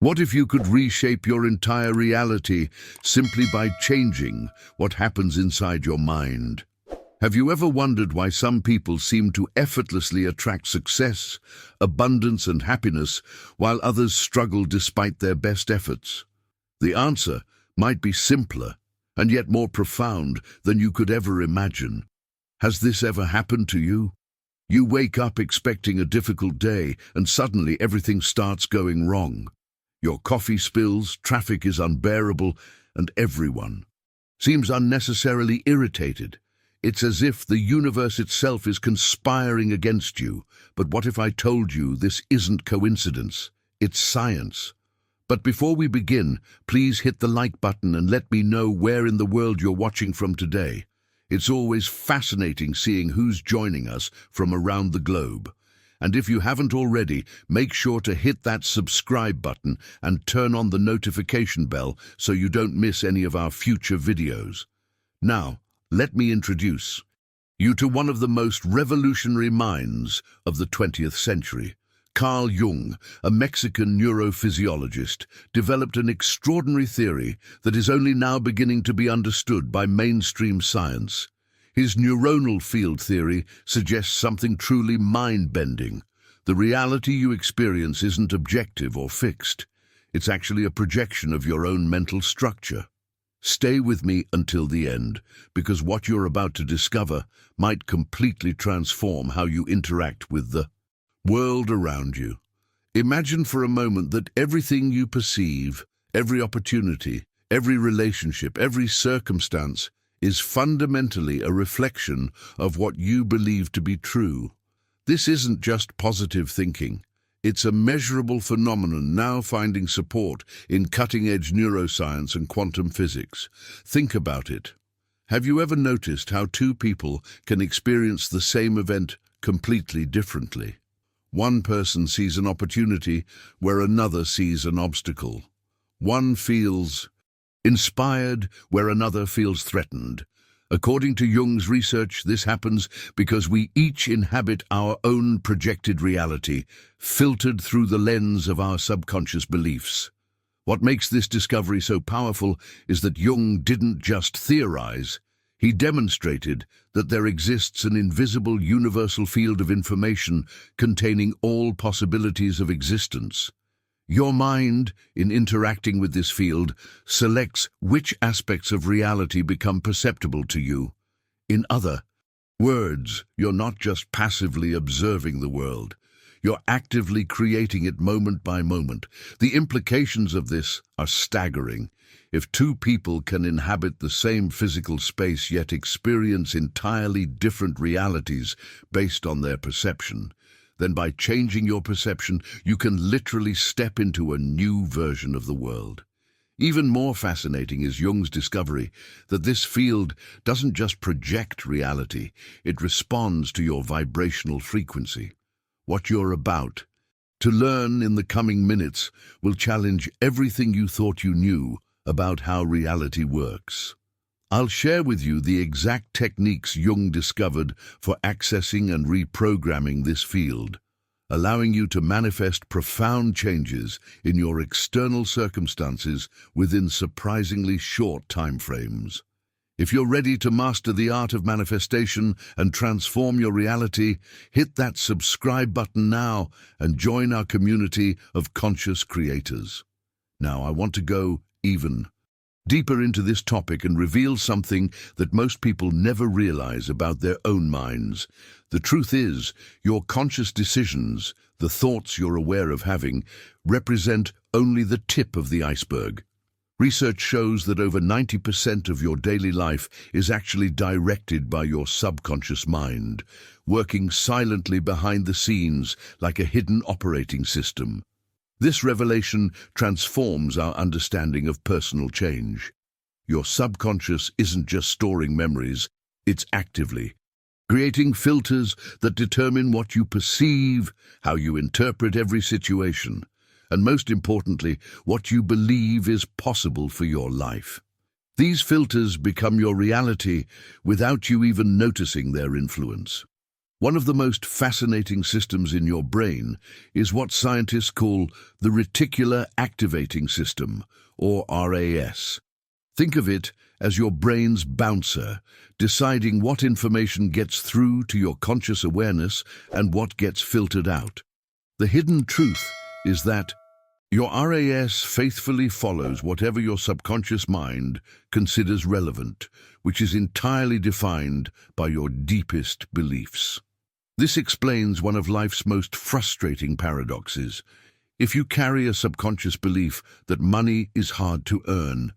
What if you could reshape your entire reality simply by changing what happens inside your mind? Have you ever wondered why some people seem to effortlessly attract success, abundance, and happiness, while others struggle despite their best efforts? The answer might be simpler and yet more profound than you could ever imagine. Has this ever happened to you? You wake up expecting a difficult day, and suddenly everything starts going wrong. Your coffee spills, traffic is unbearable, and everyone seems unnecessarily irritated. It's as if the universe itself is conspiring against you. But what if I told you this isn't coincidence? It's science. But before we begin, please hit the like button and let me know where in the world you're watching from today. It's always fascinating seeing who's joining us from around the globe. And if you haven't already, make sure to hit that subscribe button and turn on the notification bell so you don't miss any of our future videos. Now, let me introduce you to one of the most revolutionary minds of the 20th century. Carl Jung, a Mexican neurophysiologist, developed an extraordinary theory that is only now beginning to be understood by mainstream science. His neuronal field theory suggests something truly mind-bending. The reality you experience isn't objective or fixed. It's actually a projection of your own mental structure. Stay with me until the end, because what you're about to discover might completely transform how you interact with the world around you. Imagine for a moment that everything you perceive, every opportunity, every relationship, every circumstance is fundamentally a reflection of what you believe to be true. This isn't just positive thinking. It's a measurable phenomenon now finding support in cutting-edge neuroscience and quantum physics. Think about it. Have you ever noticed how two people can experience the same event completely differently? One person sees an opportunity where another sees an obstacle. One feels inspired where another feels threatened. According to Jung's research, this happens because we each inhabit our own projected reality, filtered through the lens of our subconscious beliefs. What makes this discovery so powerful is that Jung didn't just theorize. He demonstrated that there exists an invisible universal field of information containing all possibilities of existence. Your mind, in interacting with this field, selects which aspects of reality become perceptible to you. In other words, you're not just passively observing the world. You're actively creating it moment by moment. The implications of this are staggering. If two people can inhabit the same physical space yet experience entirely different realities based on their perception, then by changing your perception, you can literally step into a new version of the world. Even more fascinating is Jung's discovery that this field doesn't just project reality, it responds to your vibrational frequency. What you're about to learn in the coming minutes will challenge everything you thought you knew about how reality works. I'll share with you the exact techniques Jung discovered for accessing and reprogramming this field, allowing you to manifest profound changes in your external circumstances within surprisingly short time frames. If you're ready to master the art of manifestation and transform your reality, hit that subscribe button now and join our community of conscious creators. Now, I want to go even deeper into this topic and reveal something that most people never realize about their own minds. The truth is, your conscious decisions, the thoughts you're aware of having, represent only the tip of the iceberg. Research shows that over 90% of your daily life is actually directed by your subconscious mind, working silently behind the scenes like a hidden operating system. This revelation transforms our understanding of personal change. Your subconscious isn't just storing memories, it's actively creating filters that determine what you perceive, how you interpret every situation, and most importantly, what you believe is possible for your life. These filters become your reality without you even noticing their influence. One of the most fascinating systems in your brain is what scientists call the reticular activating system, or RAS. Think of it as your brain's bouncer, deciding what information gets through to your conscious awareness and what gets filtered out. The hidden truth is that your RAS faithfully follows whatever your subconscious mind considers relevant, which is entirely defined by your deepest beliefs. This explains one of life's most frustrating paradoxes. If you carry a subconscious belief that money is hard to earn,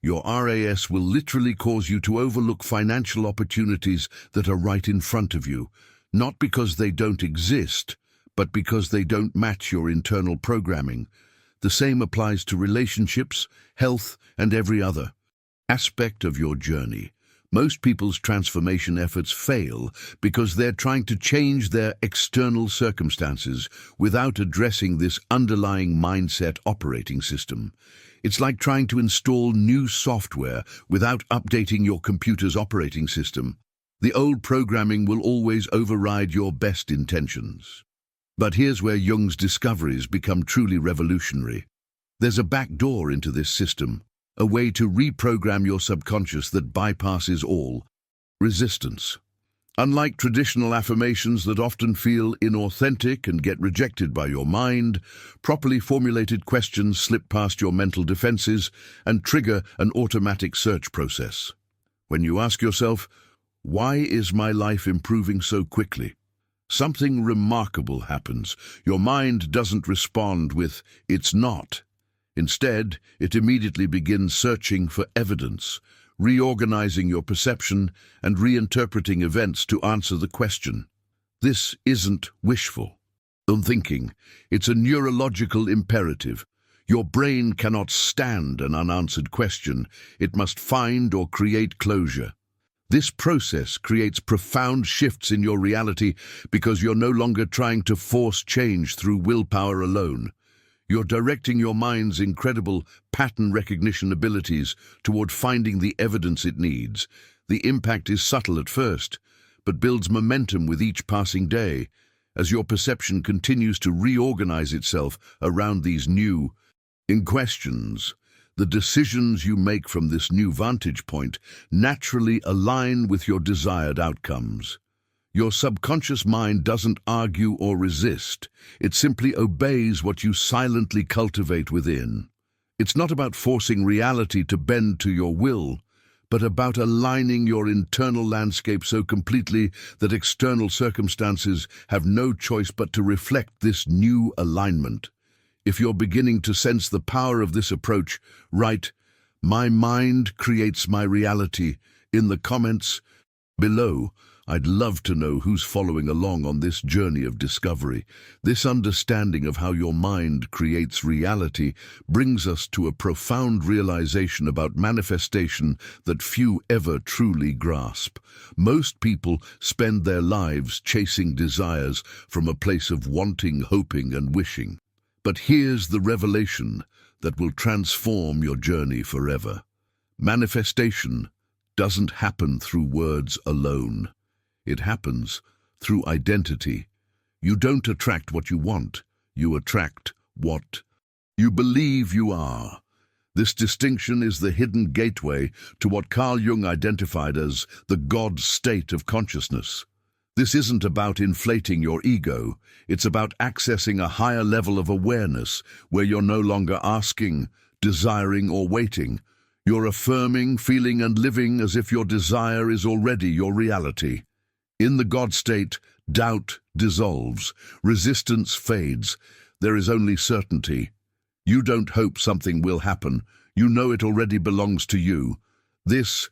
your RAS will literally cause you to overlook financial opportunities that are right in front of you, not because they don't exist, but because they don't match your internal programming. The same applies to relationships, health, and every other aspect of your journey. Most people's transformation efforts fail because they're trying to change their external circumstances without addressing this underlying mindset operating system. It's like trying to install new software without updating your computer's operating system. The old programming will always override your best intentions. But here's where Jung's discoveries become truly revolutionary. There's a back door into this system, a way to reprogram your subconscious that bypasses all resistance. Unlike traditional affirmations that often feel inauthentic and get rejected by your mind, properly formulated questions slip past your mental defenses and trigger an automatic search process. When you ask yourself, "Why is my life improving so quickly?" something remarkable happens. Your mind doesn't respond with, "It's not." Instead, it immediately begins searching for evidence, reorganizing your perception and reinterpreting events to answer the question. This isn't wishful thinking. It's a neurological imperative. Your brain cannot stand an unanswered question. It must find or create closure. This process creates profound shifts in your reality because you're no longer trying to force change through willpower alone. You're directing your mind's incredible pattern recognition abilities toward finding the evidence it needs. The impact is subtle at first, but builds momentum with each passing day, as your perception continues to reorganize itself around these new questions. The decisions you make from this new vantage point naturally align with your desired outcomes. Your subconscious mind doesn't argue or resist. It simply obeys what you silently cultivate within. It's not about forcing reality to bend to your will, but about aligning your internal landscape so completely that external circumstances have no choice but to reflect this new alignment. If you're beginning to sense the power of this approach, write, "My mind creates my reality," in the comments below. I'd love to know who's following along on this journey of discovery. This understanding of how your mind creates reality brings us to a profound realization about manifestation that few ever truly grasp. Most people spend their lives chasing desires from a place of wanting, hoping, and wishing. But here's the revelation that will transform your journey forever. Manifestation doesn't happen through words alone. It happens through identity. You don't attract what you want, you attract what you believe you are. This distinction is the hidden gateway to what Carl Jung identified as the God state of consciousness. This isn't about inflating your ego, it's about accessing a higher level of awareness where you're no longer asking, desiring, or waiting. You're affirming, feeling, and living as if your desire is already your reality. In the God state, doubt dissolves, resistance fades, there is only certainty. You don't hope something will happen, you know it already belongs to you. This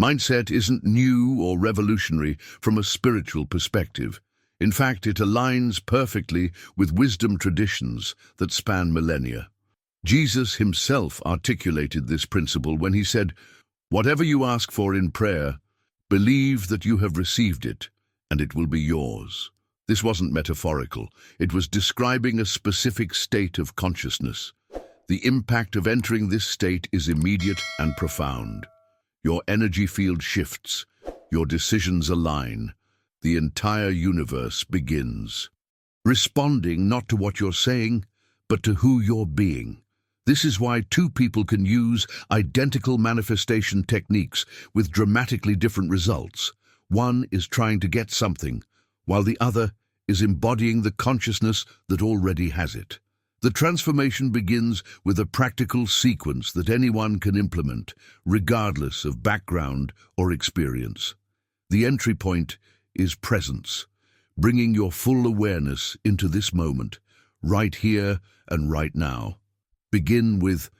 mindset isn't new or revolutionary from a spiritual perspective. In fact, it aligns perfectly with wisdom traditions that span millennia. Jesus himself articulated this principle when he said, "Whatever you ask for in prayer, believe that you have received it, and it will be yours." This wasn't metaphorical. It was describing a specific state of consciousness. The impact of entering this state is immediate and profound. Your energy field shifts, your decisions align, the entire universe begins. Responding not to what you're saying, but to who you're being. This is why two people can use identical manifestation techniques with dramatically different results. One is trying to get something, while the other is embodying the consciousness that already has it. The transformation begins with a practical sequence that anyone can implement, regardless of background or experience. The entry point is presence, bringing your full awareness into this moment, right here and right now. Begin with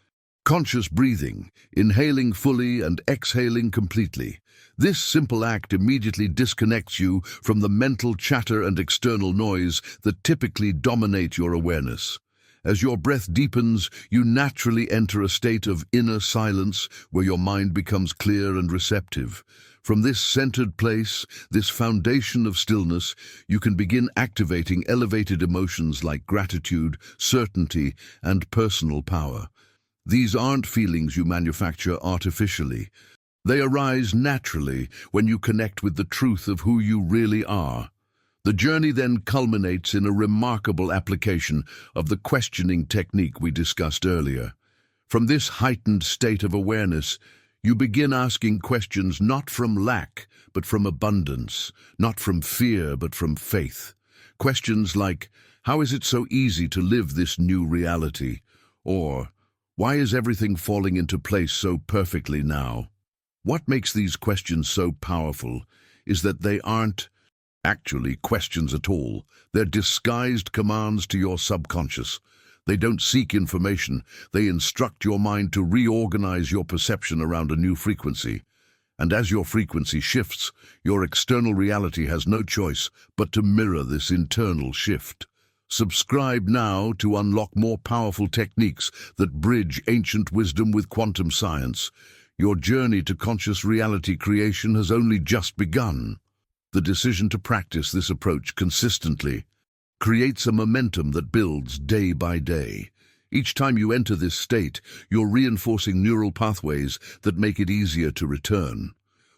conscious breathing, inhaling fully and exhaling completely. This simple act immediately disconnects you from the mental chatter and external noise that typically dominate your awareness. As your breath deepens, you naturally enter a state of inner silence where your mind becomes clear and receptive. From this centered place, this foundation of stillness, you can begin activating elevated emotions like gratitude, certainty, and personal power. These aren't feelings you manufacture artificially. They arise naturally when you connect with the truth of who you really are. The journey then culminates in a remarkable application of the questioning technique we discussed earlier. From this heightened state of awareness, you begin asking questions not from lack, but from abundance, not from fear, but from faith. Questions like, how is it so easy to live this new reality? Or, why is everything falling into place so perfectly now? What makes these questions so powerful is that they aren't actually questions at all. They're disguised commands to your subconscious. They don't seek information. They instruct your mind to reorganize your perception around a new frequency. And as your frequency shifts, your external reality has no choice but to mirror this internal shift. Subscribe now to unlock more powerful techniques that bridge ancient wisdom with quantum science. Your journey to conscious reality creation has only just begun. The decision to practice this approach consistently creates a momentum that builds day by day. Each time you enter this state, you're reinforcing neural pathways that make it easier to return.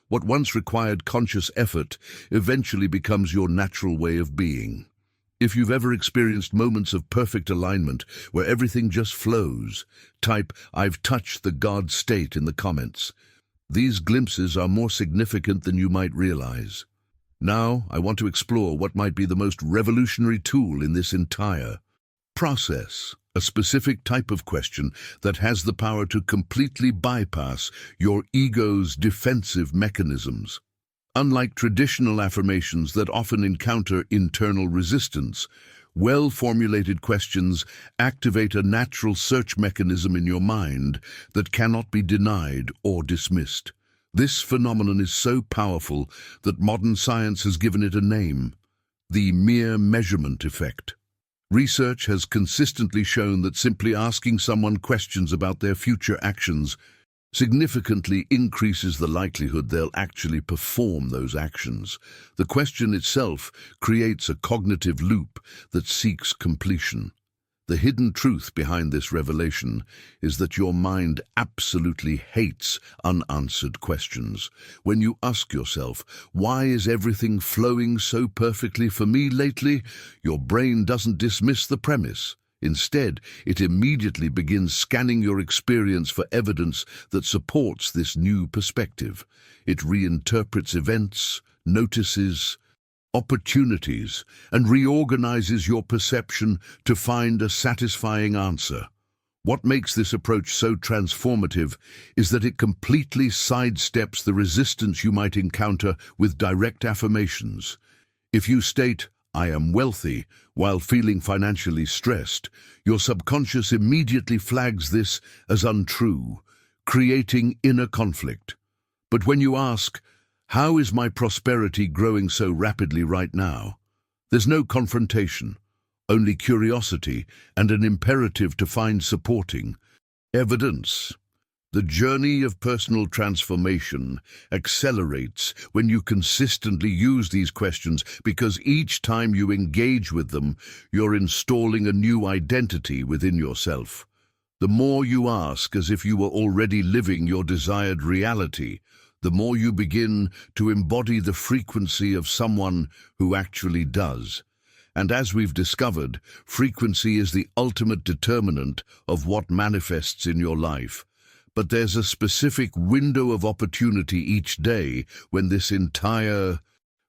What once required conscious effort eventually becomes your natural way of being. If you've ever experienced moments of perfect alignment where everything just flows, type "I've touched the God state" in the comments. These glimpses are more significant than you might realize. Now, I want to explore what might be the most revolutionary tool in this entire process, a specific type of question that has the power to completely bypass your ego's defensive mechanisms. Unlike traditional affirmations that often encounter internal resistance, well-formulated questions activate a natural search mechanism in your mind that cannot be denied or dismissed. This phenomenon is so powerful that modern science has given it a name: the mere measurement effect. Research has consistently shown that simply asking someone questions about their future actions significantly increases the likelihood they'll actually perform those actions. The question itself creates a cognitive loop that seeks completion. The hidden truth behind this revelation is that your mind absolutely hates unanswered questions. When you ask yourself, "Why is everything flowing so perfectly for me lately?" your brain doesn't dismiss the premise. Instead, it immediately begins scanning your experience for evidence that supports this new perspective. It reinterprets events, notices opportunities, and reorganizes your perception to find a satisfying answer. What makes this approach so transformative is that it completely sidesteps the resistance you might encounter with direct affirmations. If you state, "I am wealthy," while feeling financially stressed, your subconscious immediately flags this as untrue, creating inner conflict. But when you ask, "How is my prosperity growing so rapidly right now?" there's no confrontation, only curiosity and an imperative to find supporting evidence. The journey of personal transformation accelerates when you consistently use these questions, because each time you engage with them, you're installing a new identity within yourself. The more you ask as if you were already living your desired reality, the more you begin to embody the frequency of someone who actually does. And as we've discovered, frequency is the ultimate determinant of what manifests in your life. But there's a specific window of opportunity each day when this entire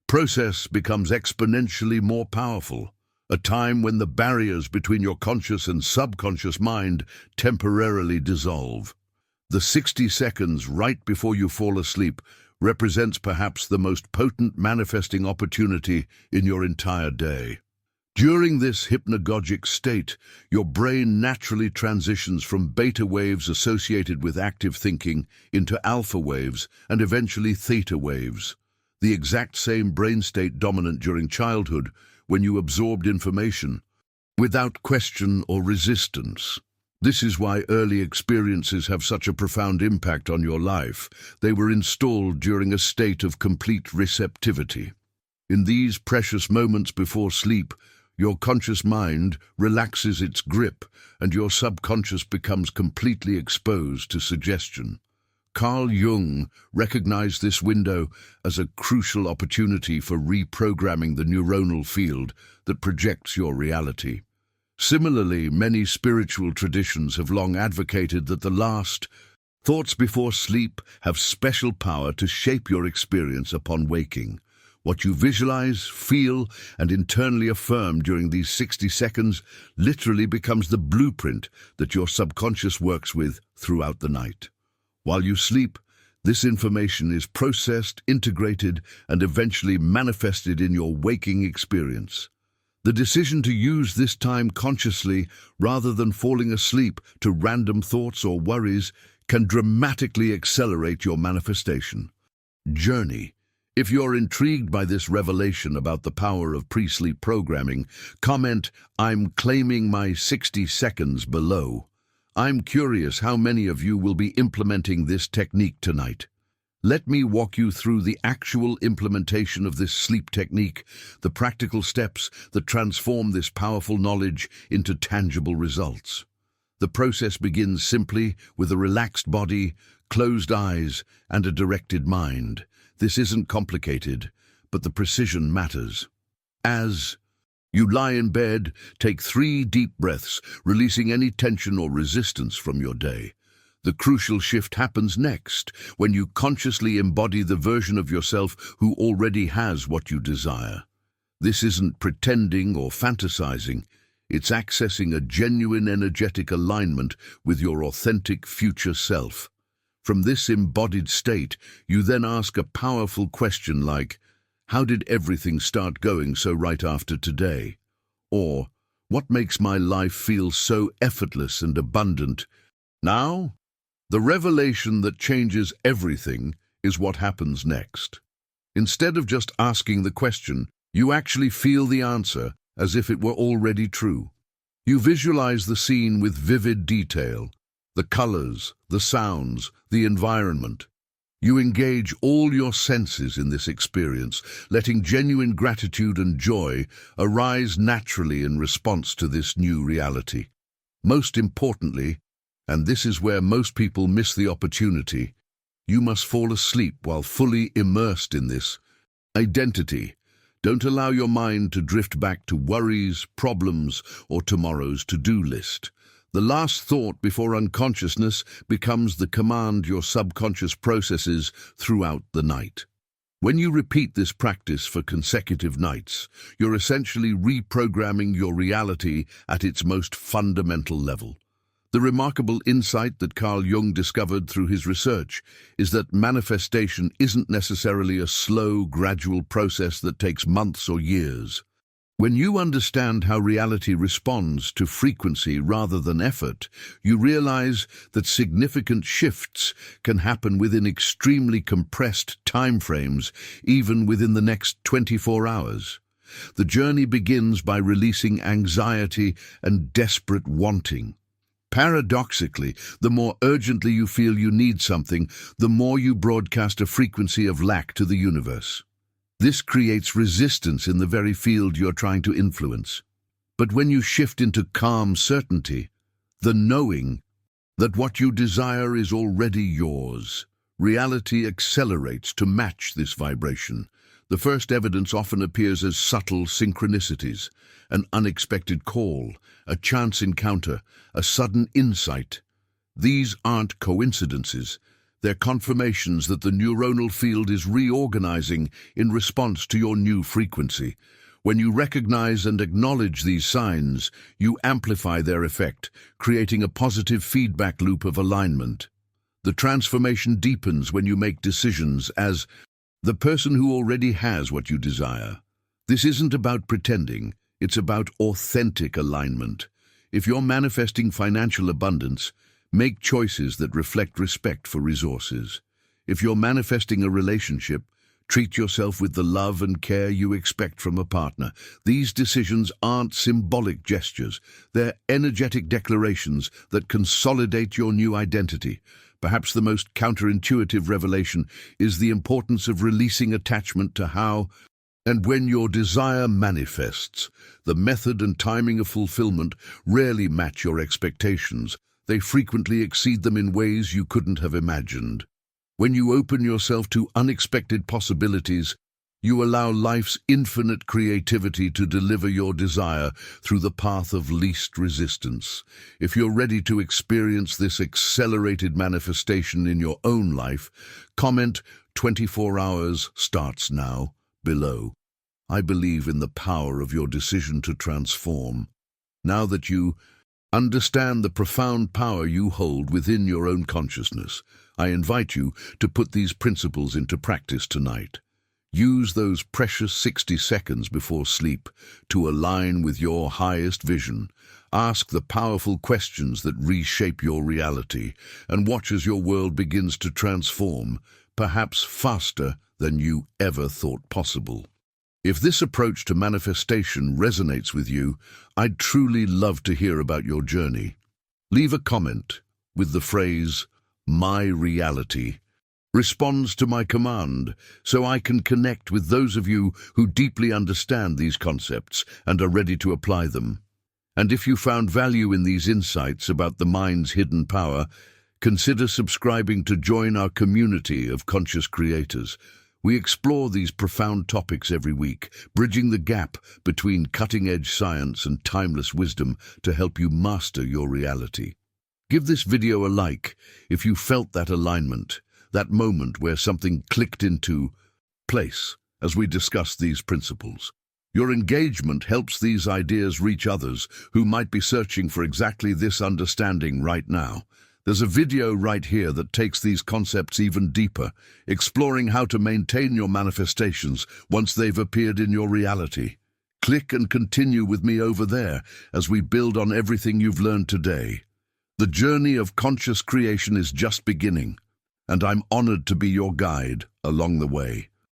process becomes exponentially more powerful. A time when the barriers between your conscious and subconscious mind temporarily dissolve. The 60 seconds right before you fall asleep represents perhaps the most potent manifesting opportunity in your entire day. During this hypnagogic state, your brain naturally transitions from beta waves associated with active thinking into alpha waves and eventually theta waves, the exact same brain state dominant during childhood when you absorbed information without question or resistance. This is why early experiences have such a profound impact on your life. They were installed during a state of complete receptivity. In these precious moments before sleep, your conscious mind relaxes its grip and your subconscious becomes completely exposed to suggestion. Carl Jung recognized this window as a crucial opportunity for reprogramming the neuronal field that projects your reality. Similarly, many spiritual traditions have long advocated that the last thoughts before sleep have special power to shape your experience upon waking. What you visualize, feel, and internally affirm during these 60 seconds literally becomes the blueprint that your subconscious works with throughout the night. While you sleep, this information is processed, integrated, and eventually manifested in your waking experience. The decision to use this time consciously rather than falling asleep to random thoughts or worries can dramatically accelerate your manifestation journey. If you're intrigued by this revelation about the power of pre-sleep programming, comment, "I'm claiming my 60 seconds" below. I'm curious how many of you will be implementing this technique tonight. Let me walk you through the actual implementation of this sleep technique, the practical steps that transform this powerful knowledge into tangible results. The process begins simply with a relaxed body, closed eyes, and a directed mind. This isn't complicated, but the precision matters. As you lie in bed, take 3 deep breaths, releasing any tension or resistance from your day. The crucial shift happens next, when you consciously embody the version of yourself who already has what you desire. This isn't pretending or fantasizing, it's accessing a genuine energetic alignment with your authentic future self. From this embodied state, you then ask a powerful question like, "How did everything start going so right after today?" Or, "What makes my life feel so effortless and abundant now?" The revelation that changes everything is what happens next. Instead of just asking the question, you actually feel the answer as if it were already true. You visualize the scene with vivid detail, the colors, the sounds, the environment. You engage all your senses in this experience, letting genuine gratitude and joy arise naturally in response to this new reality. Most importantly, and this is where most people miss the opportunity, you must fall asleep while fully immersed in this identity. Don't allow your mind to drift back to worries, problems, or tomorrow's to-do list. The last thought before unconsciousness becomes the command your subconscious processes throughout the night. When you repeat this practice for consecutive nights, you're essentially reprogramming your reality at its most fundamental level. The remarkable insight that Carl Jung discovered through his research is that manifestation isn't necessarily a slow, gradual process that takes months or years. When you understand how reality responds to frequency rather than effort, you realize that significant shifts can happen within extremely compressed timeframes, even within the next 24 hours. The journey begins by releasing anxiety and desperate wanting. Paradoxically, the more urgently you feel you need something, the more you broadcast a frequency of lack to the universe. This creates resistance in the very field you're trying to influence. But when you shift into calm certainty, the knowing that what you desire is already yours, Reality accelerates to match this vibration. The first evidence often appears as subtle synchronicities, an unexpected call, a chance encounter, a sudden insight. These aren't coincidences. They're confirmations that the neuronal field is reorganizing in response to your new frequency. When you recognize and acknowledge these signs, you amplify their effect, creating a positive feedback loop of alignment. The transformation deepens when you make decisions as the person who already has what you desire. This isn't about pretending, it's about authentic alignment. If you're manifesting financial abundance, make choices that reflect respect for resources. If you're manifesting a relationship, treat yourself with the love and care you expect from a partner. These decisions aren't symbolic gestures. They're energetic declarations that consolidate your new identity. Perhaps the most counterintuitive revelation is the importance of releasing attachment to how and when your desire manifests. The method and timing of fulfillment rarely match your expectations. They frequently exceed them in ways you couldn't have imagined. When you open yourself to unexpected possibilities, you allow life's infinite creativity to deliver your desire through the path of least resistance. If you're ready to experience this accelerated manifestation in your own life, comment 24 hours starts now below. I believe in the power of your decision to transform. Now that you understand the profound power you hold within your own consciousness, I invite you to put these principles into practice tonight. Use those precious 60 seconds before sleep to align with your highest vision. Ask the powerful questions that reshape your reality, and watch as your world begins to transform, perhaps faster than you ever thought possible. If this approach to manifestation resonates with you, I'd truly love to hear about your journey. Leave a comment with the phrase, "My reality," responds to my command, so I can connect with those of you who deeply understand these concepts and are ready to apply them. And if you found value in these insights about the mind's hidden power, consider subscribing to join our community of conscious creators. We explore these profound topics every week, bridging the gap between cutting-edge science and timeless wisdom to help you master your reality. Give this video a like if you felt that alignment, that moment where something clicked into place as we discuss these principles. Your engagement helps these ideas reach others who might be searching for exactly this understanding right now. There's a video right here that takes these concepts even deeper, exploring how to maintain your manifestations once they've appeared in your reality. Click and continue with me over there as we build on everything you've learned today. The journey of conscious creation is just beginning, and I'm honored to be your guide along the way.